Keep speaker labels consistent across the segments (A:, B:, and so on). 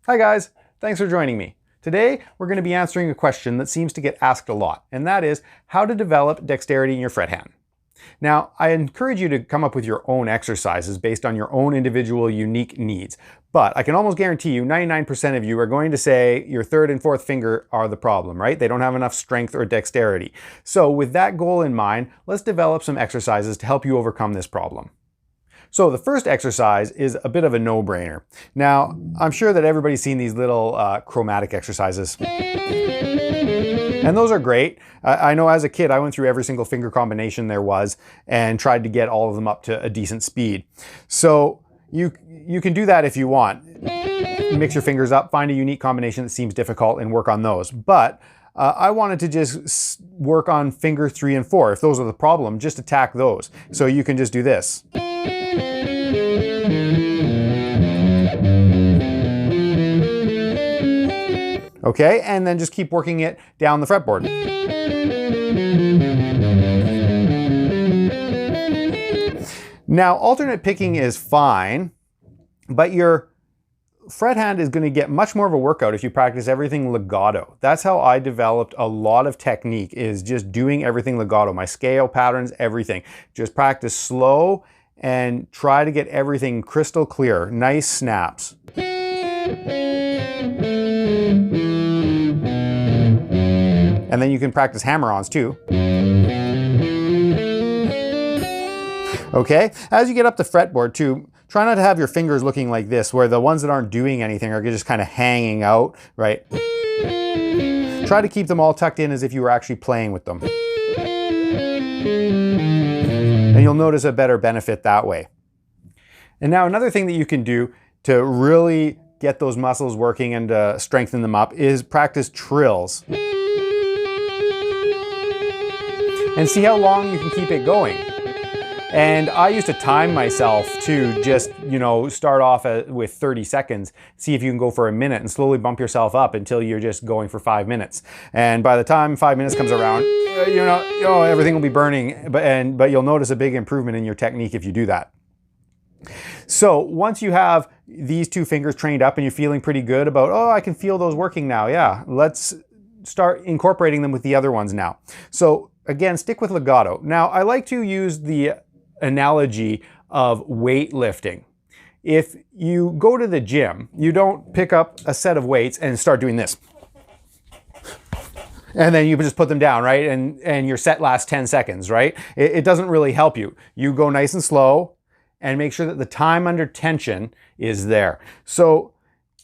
A: Hi guys, thanks for joining me. Today we're going to be answering a question that seems to get asked a lot, and that is how to develop dexterity in your fret hand. Now, I encourage you to come up with your own exercises based on your own individual unique needs, but I can almost guarantee you 99% of you are going to say your third and fourth finger are the problem, right? They don't have enough strength or dexterity. So with that goal in mind, let's develop some exercises to help you overcome this problem. So the first exercise is a bit of a no-brainer. Now, I'm sure that everybody's seen these little chromatic exercises. And those are great. I know as a kid, I went through every single finger combination there was and tried to get all of them up to a decent speed. So you can do that if you want. Mix your fingers up, find a unique combination that seems difficult and work on those. But I wanted to just work on finger 3 and 4. If those are the problem, just attack those. So you can just do this. Okay, and then just keep working it down the fretboard. Now, alternate picking is fine, but your fret hand is going to get much more of a workout if you practice everything legato. That's how I developed a lot of technique, is just doing everything legato. My scale, patterns, everything. Just practice slow and try to get everything crystal clear. Nice snaps. And then you can practice hammer-ons too. Okay, as you get up the fretboard too, try not to have your fingers looking like this, where the ones that aren't doing anything are just kind of hanging out, right? Try to keep them all tucked in as if you were actually playing with them. And you'll notice a better benefit that way. And now another thing that you can do to really get those muscles working and strengthen them up is practice trills. And see how long you can keep it going. And I used to time myself to just, start off with 30 seconds, see if you can go for a minute and slowly bump yourself up until you're just going for 5 minutes. And by the time 5 minutes comes around, everything will be burning, but you'll notice a big improvement in your technique if you do that. So once you have these two fingers trained up and you're feeling pretty good about, oh, I can feel those working now. Yeah, let's start incorporating them with the other ones now. So again, stick with legato. Now, I like to use the analogy of weightlifting. If you go to the gym, you don't pick up a set of weights and start doing this. And then you just put them down, right? And your set lasts 10 seconds, right? It doesn't really help you. You go nice and slow and make sure that the time under tension is there. So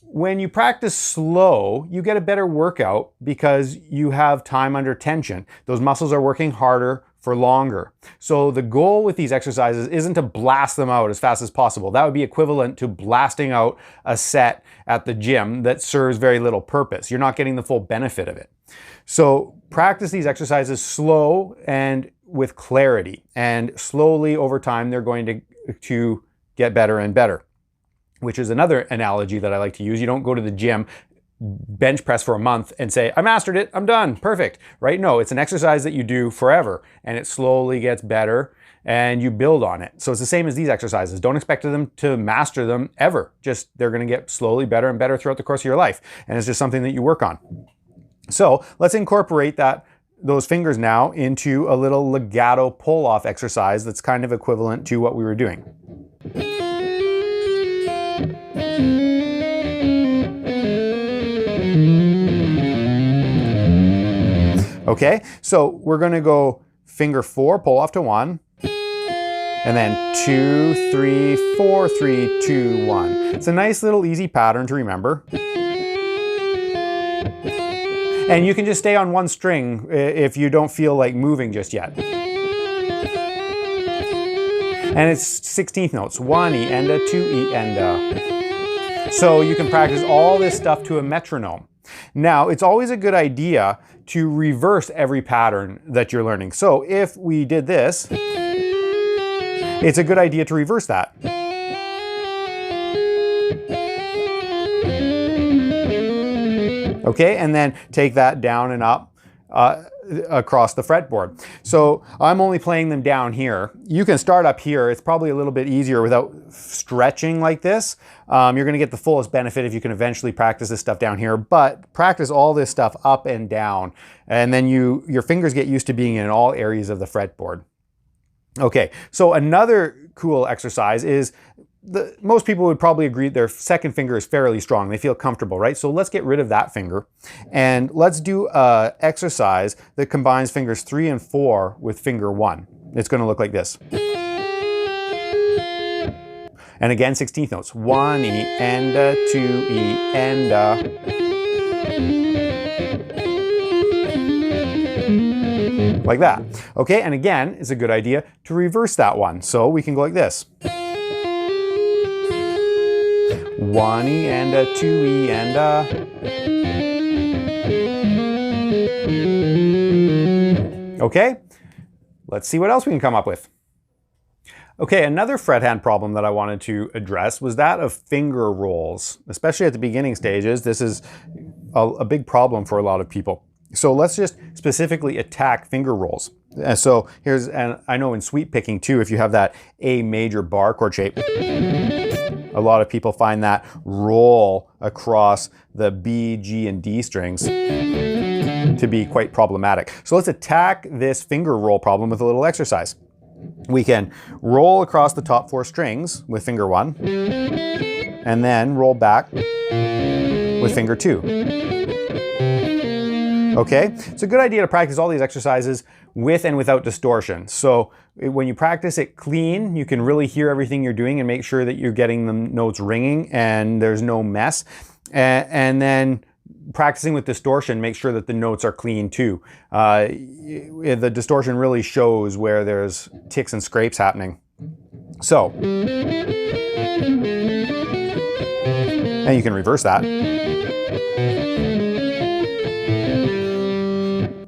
A: when you practice slow, you get a better workout because you have time under tension. Those muscles are working harder for longer. So the goal with these exercises isn't to blast them out as fast as possible. That would be equivalent to blasting out a set at the gym that serves very little purpose. You're not getting the full benefit of it. So practice these exercises slow and with clarity, and slowly over time they're going to get better and better. Which is another analogy that I like to use. You don't go to the gym, bench press for a month and say, I mastered it, I'm done, perfect, right? No, it's an exercise that you do forever and it slowly gets better and you build on it. So it's the same as these exercises. Don't expect them to master them ever. Just they're gonna get slowly better and better throughout the course of your life. And it's just something that you work on. So let's incorporate those fingers now into a little legato pull-off exercise that's kind of equivalent to what we were doing. Okay, so we're going to go finger 4, pull off to 1, and then 2, 3, 4, 3, 2, 1. It's a nice little easy pattern to remember. And you can just stay on one string if you don't feel like moving just yet. And it's 16th notes, 1 E and a 2 E and a. So you can practice all this stuff to a metronome. Now, it's always a good idea to reverse every pattern that you're learning. So if we did this, it's a good idea to reverse that. Okay, and then take that down and up across the fretboard. So I'm only playing them down here. You can start up here. It's probably a little bit easier without stretching like this. You're going to get the fullest benefit if you can eventually practice this stuff down here, but practice all this stuff up and down, and then your fingers get used to being in all areas of the fretboard. Okay, so another cool exercise is most people would probably agree their second finger is fairly strong. They feel comfortable, right? So let's get rid of that finger and let's do an exercise that combines fingers 3 and 4 with finger 1. It's going to look like this. And again, 16th notes. 1 E and a, 2 E and a. Like that. Okay, and again, it's a good idea to reverse that one. So we can go like this. 1 E and a, 2 E and a. Okay, let's see what else we can come up with. Okay, another fret hand problem that I wanted to address was that of finger rolls. Especially at the beginning stages, this is a big problem for a lot of people. So let's just specifically attack finger rolls. And so here's, and I know in sweep picking too, if you have that A major bar chord shape, a lot of people find that roll across the B, G, and D strings to be quite problematic. So let's attack this finger roll problem with a little exercise. We can roll across the top 4 strings with finger 1, and then roll back with finger 2. Okay, it's a good idea to practice all these exercises with and without distortion. So when you practice it clean, you can really hear everything you're doing and make sure that you're getting the notes ringing and there's no mess. And then practicing with distortion, make sure that the notes are clean too. The distortion really shows where there's ticks and scrapes happening. So, and you can reverse that.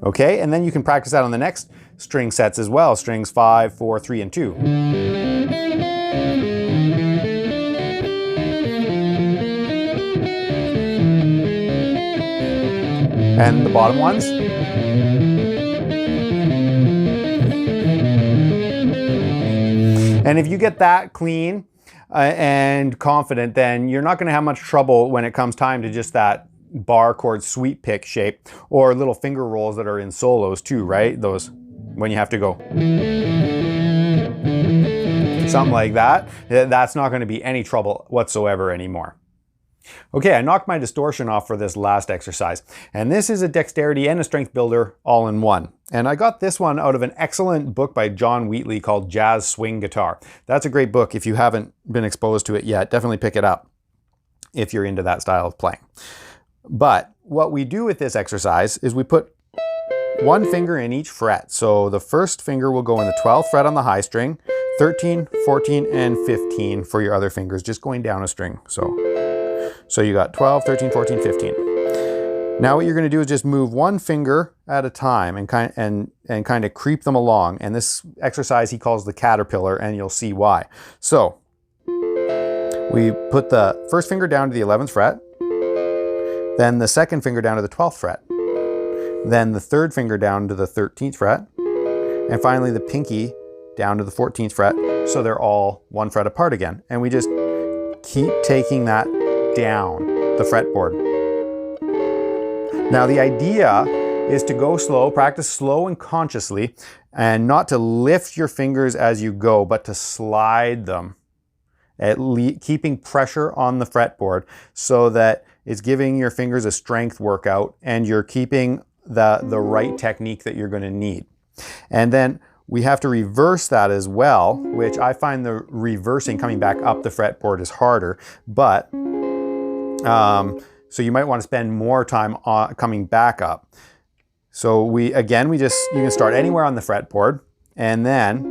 A: Okay, and then you can practice that on the next string sets as well, strings 5, 4, 3, and 2. And the bottom ones. And if you get that clean and confident, then you're not going to have much trouble when it comes time to just that bar chord sweep pick shape, or little finger rolls that are in solos too, right? Those when you have to go something like that, that's not going to be any trouble whatsoever anymore. Okay, I knocked my distortion off for this last exercise, and this is a dexterity and a strength builder all in one. And I got this one out of an excellent book by John Wheatley called Jazz Swing Guitar. That's a great book. If you haven't been exposed to it yet, definitely pick it up if you're into that style of playing. But what we do with this exercise is we put one finger in each fret. So the first finger will go in the 12th fret on the high string, 13, 14, and 15 for your other fingers, just going down a string. So you got 12, 13, 14, 15. Now what you're going to do is just move one finger at a time and kind of creep them along. And this exercise he calls the caterpillar, and you'll see why. So we put the first finger down to the 11th fret, then the second finger down to the 12th fret, then the third finger down to the 13th fret, and finally the pinky down to the 14th fret, so they're all one fret apart again. And we just keep taking that down the fretboard. Now the idea is to go slow, practice slow and consciously, and not to lift your fingers as you go, but to slide them, keeping pressure on the fretboard so that it's giving your fingers a strength workout and you're keeping the right technique that you're going to need. And then we have to reverse that as well, which I find the reversing coming back up the fretboard is harder, but so you might want to spend more time coming back up. So you can start anywhere on the fretboard, and then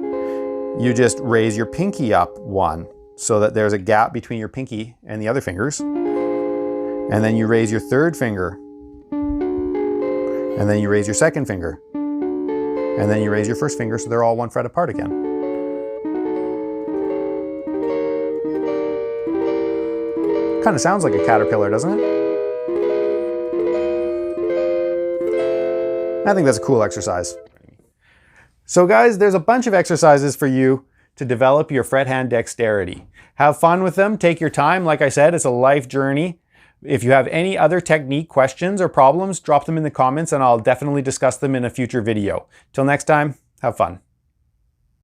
A: you just raise your pinky up one so that there's a gap between your pinky and the other fingers. And then you raise your third finger, and then you raise your second finger, and then you raise your first finger so they're all one fret apart again. Kind of sounds like a caterpillar, doesn't it? I think that's a cool exercise. So guys, there's a bunch of exercises for you to develop your fret hand dexterity. Have fun with them, take your time. Like I said, it's a life journey. If you have any other technique questions or problems, drop them in the comments and I'll definitely discuss them in a future video. Till next time, have fun.